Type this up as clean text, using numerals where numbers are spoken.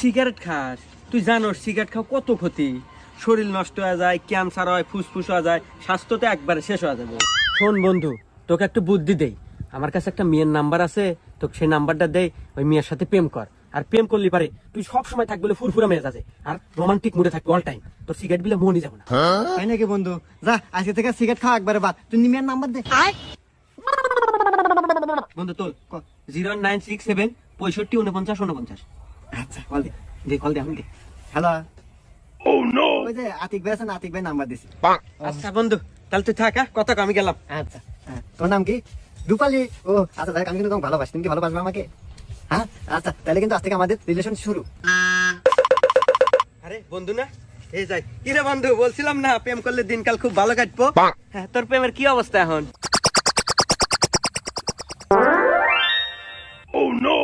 Cigarette খাস? তুই জানোস সিগারেট খাও কত ক্ষতি, শরীর নষ্ট হয়ে যায়, ক্যান্সার হয়, ফুসফুস হয়ে যায়, স্বাস্থ্য তো একবারে শেষ হয়ে যাবে। শোন বন্ধু, তোকে একটু বুদ্ধি দেই। আমার কাছে একটা মেয়ের নাম্বার আছে, তোকে সেই নাম্বারটা দেই, ওই মেয়ের সাথে প্রেম কর। আর প্রেম করলি পারে তুই সব সময় থাকবি ফুরফুরা মেয়ে আছে, আর রোমান্টিক মুডে থাকবি অল টাইম। তোর সিগারেট বিলে মনই যাবে না। তাই নাকি বন্ধু? যা আজকে থেকে সিগারেট খাওয়া একবারে বাদ। তুই মেয়ের নাম্বার দে। বন্ধু তোর 0967 65 49 49। আচ্ছা কল দে। কল দে, আমি দে। হ্যালো। ওই যে আতিক ভাই আছে না, আতিক ভাই নাম্বার দিছি। আচ্ছা বন্ধু, তাহলে তুই থাক, কথা আমি গেলাম। আচ্ছা তোর নাম কি? রূপালী। ও আচ্ছা দেখ, আমি কিন্তু তোমাকে ভালোবাসি। তুমি কি ভালোবাসবে আমাকে? হ্যাঁ আচ্ছা, তাহলে কিন্তু আজ থেকে আমাদের রিলেশন শুরু। আরে বন্ধু না, এই যাই। কিরে বন্ধু, বলছিলাম না প্রেম করলে দিনকাল খুব ভালো কাটবো। হ্যাঁ, তোর প্রেমের কি অবস্থা এখন? Oh no!